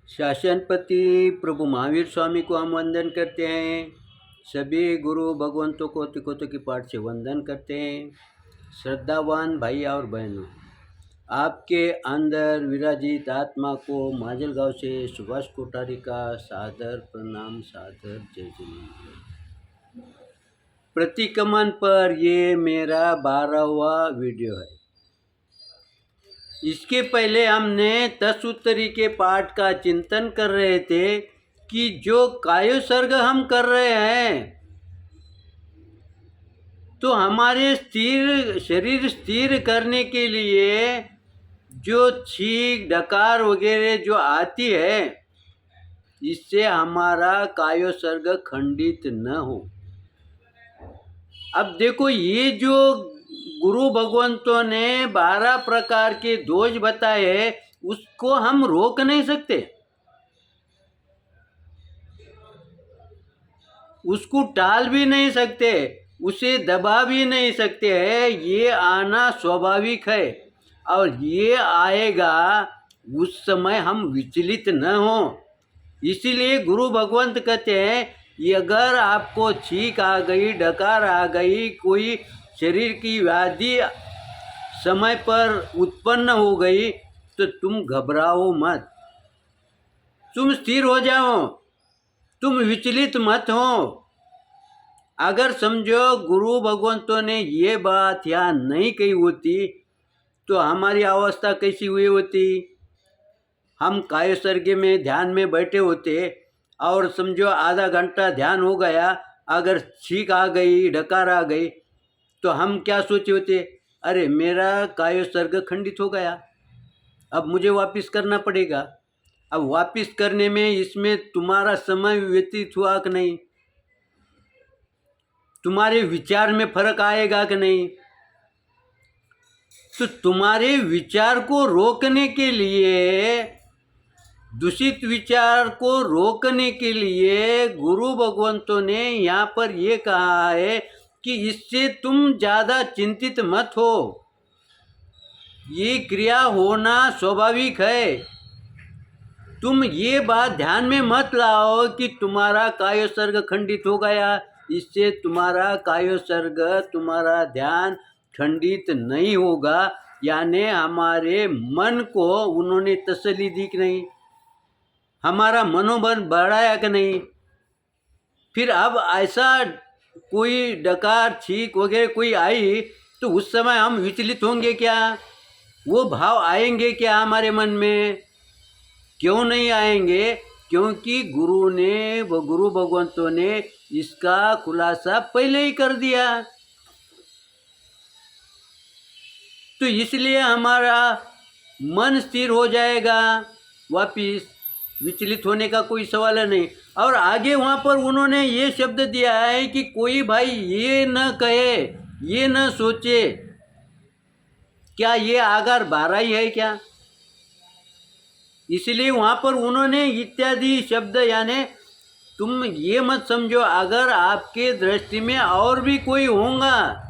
शासनपति प्रभु महावीर स्वामी को हम वंदन करते हैं। सभी गुरु भगवंतों को तिकोतों की पाठ से वंदन करते हैं। श्रद्धावान भाई और बहनों, आपके अंदर विराजित आत्मा को माजलगांव से सुभाष कोठारी का सादर प्रणाम, सादर जय जय। प्रतिक्रमण पर ये मेरा 12वां वीडियो है। इसके पहले हमने 10 उत्तरी के पाठ का चिंतन कर रहे थे कि जो कायोसर्ग हम कर रहे हैं तो हमारे शरीर स्थिर करने के लिए जो छींक डकार वगैरह जो आती है, इससे हमारा कायोसर्ग खंडित न हो। अब देखो, ये जो गुरु भगवंतों ने 12 प्रकार के दोष बताए, उसको हम रोक नहीं सकते, उसको टाल भी नहीं सकते, उसे दबा भी नहीं सकते हैं। ये आना स्वाभाविक है और ये आएगा, उस समय हम विचलित न हो। इसीलिए गुरु भगवंत कहते हैं, ये अगर आपको छींक आ गई, डकार आ गई, कोई शरीर की व्याधि समय पर उत्पन्न हो गई, तो तुम घबराओ मत, तुम स्थिर हो जाओ, तुम विचलित मत हो। अगर समझो गुरु भगवंतों ने ये बात यहाँ नहीं कही होती तो हमारी अवस्था कैसी हुई होती। हम कायोसर्ग में ध्यान में बैठे होते और समझो आधा घंटा ध्यान हो गया, अगर छींक आ गई, डकार आ गई, तो हम क्या सोचे होते, अरे मेरा कायोसर्ग खंडित हो गया, अब मुझे वापस करना पड़ेगा। अब वापस करने में इसमें तुम्हारा समय व्यतीत हुआ कि नहीं, तुम्हारे विचार में फर्क आएगा कि नहीं। तो तुम्हारे विचार को रोकने के लिए, दूषित विचार को रोकने के लिए गुरु भगवंतों ने यहाँ पर ये कहा है कि इससे तुम ज़्यादा चिंतित मत हो, ये क्रिया होना स्वाभाविक है। तुम ये बात ध्यान में मत लाओ कि तुम्हारा कायोसर्ग खंडित हो गया, इससे तुम्हारा कायोसर्ग, तुम्हारा ध्यान खंडित नहीं होगा। यानी हमारे मन को उन्होंने तसल्ली दी कि नहीं, हमारा मनोबल बढ़ाया कि नहीं। फिर अब ऐसा कोई डकार, छींक वगैरह कोई आई तो उस समय हम विचलित होंगे क्या, वो भाव आएंगे क्या हमारे मन में? क्यों नहीं आएंगे? क्योंकि गुरु भगवंतों ने इसका खुलासा पहले ही कर दिया। तो इसलिए हमारा मन स्थिर हो जाएगा, वापिस विचलित होने का कोई सवाल नहीं। और आगे वहाँ पर उन्होंने ये शब्द दिया है कि कोई भाई ये न कहे, ये न सोचे, क्या ये आगार 12 ही है क्या। इसलिए वहाँ पर उन्होंने इत्यादि शब्द, यानी तुम ये मत समझो अगर आपके दृष्टि में और भी कोई होगा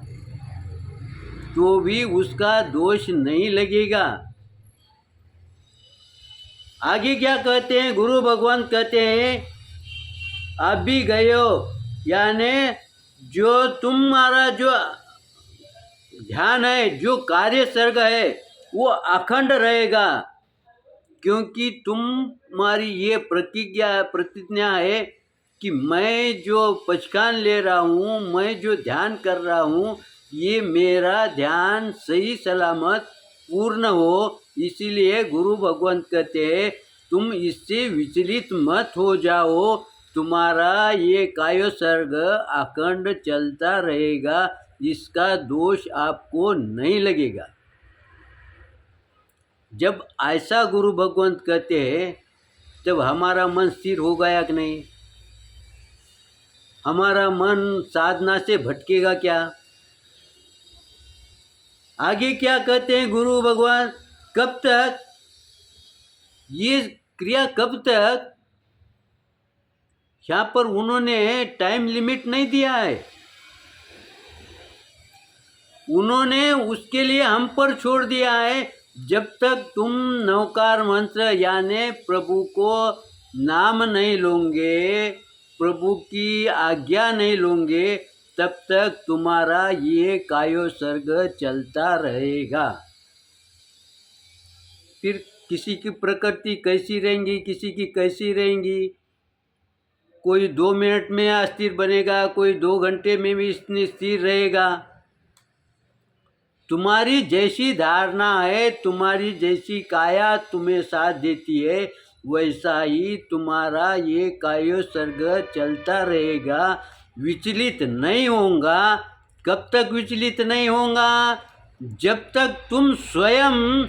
तो भी उसका दोष नहीं लगेगा। आगे क्या कहते हैं गुरु भगवान, कहते हैं आप भी गए हो, यानी जो तुम्हारा जो ध्यान है, जो कार्य सर्ग है, वो अखंड रहेगा। क्योंकि तुम्हारी ये प्रतिज्ञा है कि मैं जो पहचान ले रहा हूँ, मैं जो ध्यान कर रहा हूँ, ये मेरा ध्यान सही सलामत पूर्ण हो। इसीलिए गुरु भगवंत कहते हैं तुम इससे विचलित मत हो जाओ, तुम्हारा ये कायोसर्ग अखंड चलता रहेगा, इसका दोष आपको नहीं लगेगा। जब ऐसा गुरु भगवंत कहते हैं तब हमारा मन स्थिर हो गया कि नहीं, हमारा मन साधना से भटकेगा क्या। आगे क्या कहते हैं गुरु भगवान, कब तक ये क्रिया, कब तक, यहाँ पर उन्होंने टाइम लिमिट नहीं दिया है, उन्होंने उसके लिए हम पर छोड़ दिया है जब तक तुम नवकार मंत्र यानी प्रभु को नाम नहीं लोगे, प्रभु की आज्ञा नहीं लोगे, तब तक तुम्हारा ये कायोसर्ग चलता रहेगा। फिर किसी की प्रकृति कैसी रहेंगी, किसी की कैसी रहेंगी। कोई 2 मिनट में अस्थिर बनेगा, कोई 2 घंटे में भी स्थिर रहेगा। तुम्हारी जैसी धारणा है, तुम्हारी जैसी काया तुम्हें साथ देती है, वैसा ही तुम्हारा ये कायोसर्ग चलता रहेगा, विचलित नहीं होगा। कब तक विचलित नहीं होगा? जब तक तुम स्वयं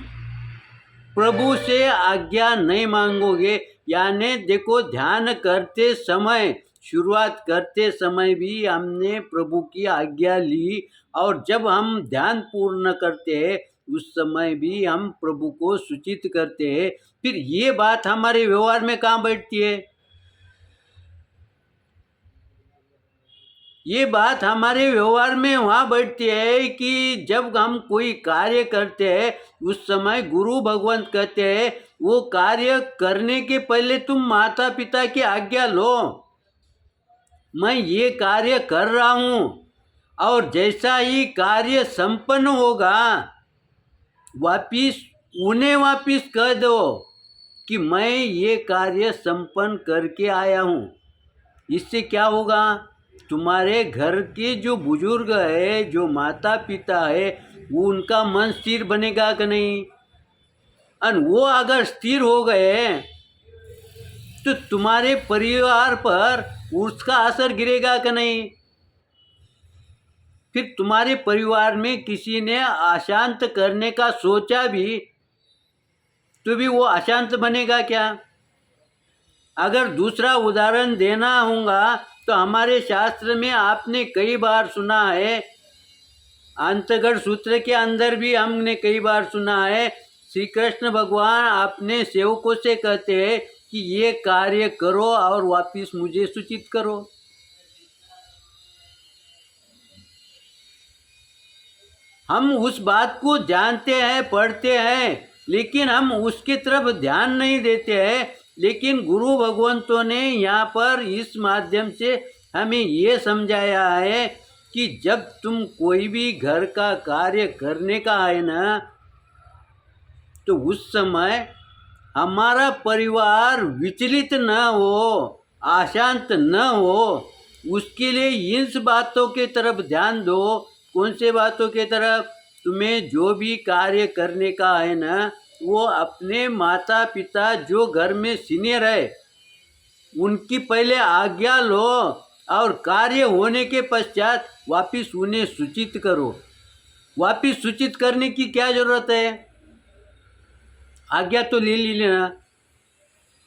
प्रभु से आज्ञा नहीं मांगोगे। यानी देखो, ध्यान करते समय, शुरुआत करते समय भी हमने प्रभु की आज्ञा ली, और जब हम ध्यान पूर्ण करते हैं उस समय भी हम प्रभु को सूचित करते हैं। फिर ये बात हमारे व्यवहार में कहाँ बैठती है? ये बात हमारे व्यवहार में वहाँ बैठती है कि जब हम कोई कार्य करते हैं उस समय गुरु भगवंत कहते हैं, वो कार्य करने के पहले तुम माता पिता की आज्ञा लो। मैं ये कार्य कर रहा हूँ, और जैसा ही कार्य संपन्न होगा उन्हें वापिस कह दो कि मैं ये कार्य संपन्न करके आया हूँ। इससे क्या होगा? तुम्हारे घर के जो बुजुर्ग है, जो माता पिता है, वो उनका मन स्थिर बनेगा कि नहीं? और वो अगर स्थिर हो गए तो तुम्हारे परिवार पर उसका असर गिरेगा कि नहीं? फिर तुम्हारे परिवार में किसी ने अशांत करने का सोचा भी तो भी वो अशांत बनेगा क्या? अगर दूसरा उदाहरण देना होगा तो हमारे शास्त्र में आपने कई बार सुना है, अंतगढ़ सूत्र के अंदर भी हमने कई बार सुना है, श्री कृष्ण भगवान अपने सेवकों से कहते हैं कि ये कार्य करो और वापिस मुझे सूचित करो। हम उस बात को जानते हैं, पढ़ते हैं, लेकिन हम उसकी तरफ ध्यान नहीं देते हैं। लेकिन गुरु भगवंतों ने यहाँ पर इस माध्यम से हमें ये समझाया है कि जब तुम कोई भी घर का कार्य करने का है ना, तो उस समय हमारा परिवार विचलित न हो, अशांत न हो, उसके लिए इन बातों के तरफ ध्यान दो। कौन से बातों के तरफ? तुम्हें जो भी कार्य करने का है ना, वो अपने माता पिता जो घर में सीनियर है उनकी पहले आज्ञा लो, और कार्य होने के पश्चात वापिस उन्हें सूचित करो। वापिस सूचित करने की क्या जरूरत है? आज्ञा तो ले लेना।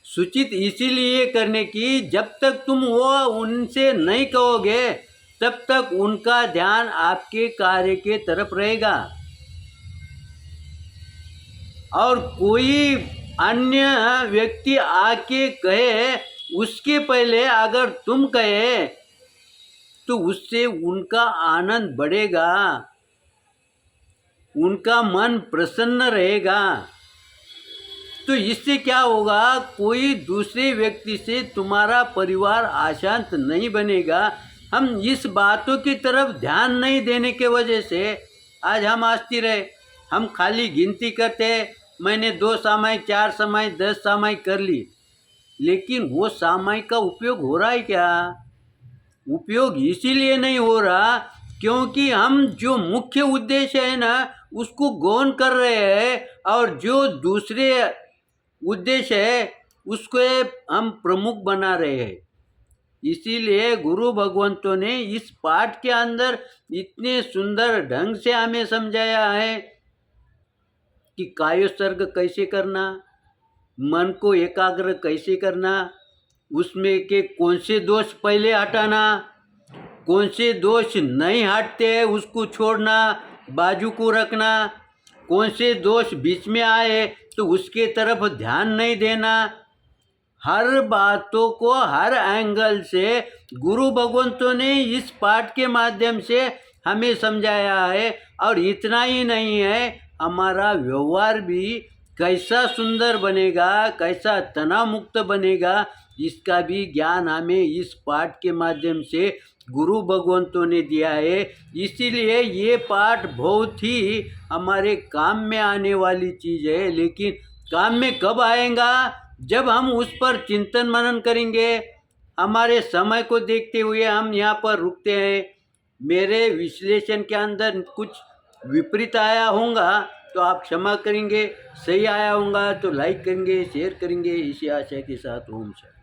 सूचित इसीलिए करने की, जब तक तुम वो उनसे नहीं कहोगे तब तक उनका ध्यान आपके कार्य के तरफ रहेगा। और कोई अन्य व्यक्ति आके कहे उसके पहले अगर तुम कहे तो उससे उनका आनंद बढ़ेगा, उनका मन प्रसन्न रहेगा। तो इससे क्या होगा? कोई दूसरे व्यक्ति से तुम्हारा परिवार अशांत नहीं बनेगा। हम इस बातों की तरफ ध्यान नहीं देने के वजह से आज हम अस्थिर है। हम खाली गिनती करते हैं, मैंने 2 सामायिक, 4 सामायिक, 10 सामायिक कर ली, लेकिन वो सामायिक का उपयोग हो रहा है क्या? उपयोग इसीलिए नहीं हो रहा क्योंकि हम जो मुख्य उद्देश्य है ना उसको गौण कर रहे हैं, और जो दूसरे उद्देश्य है उसको हम प्रमुख बना रहे हैं। इसीलिए गुरु भगवंतों ने इस पाठ के अंदर इतने सुंदर ढंग से हमें समझाया है कि कायोसर्ग कैसे करना, मन को एकाग्र कैसे करना, उसमें के कौन से दोष पहले हटाना, कौन से दोष नहीं हटते हैं उसको छोड़ना, बाजू को रखना, कौन से दोष बीच में आए तो उसके तरफ ध्यान नहीं देना। हर बातों को हर एंगल से गुरु भगवंतों ने इस पाठ के माध्यम से हमें समझाया है। और इतना ही नहीं है, हमारा व्यवहार भी कैसा सुंदर बनेगा, कैसा तनाव मुक्त बनेगा, इसका भी ज्ञान हमें इस पाठ के माध्यम से गुरु भगवंतों ने दिया है। इसीलिए ये पाठ बहुत ही हमारे काम में आने वाली चीज़ है। लेकिन काम में कब आएगा? जब हम उस पर चिंतन मनन करेंगे। हमारे समय को देखते हुए हम यहाँ पर रुकते हैं। मेरे विश्लेषण के अंदर कुछ विपरीत आया होगा तो आप क्षमा करेंगे, सही आया होगा तो लाइक करेंगे, शेयर करेंगे। इसी आशा के साथ ओम शांति।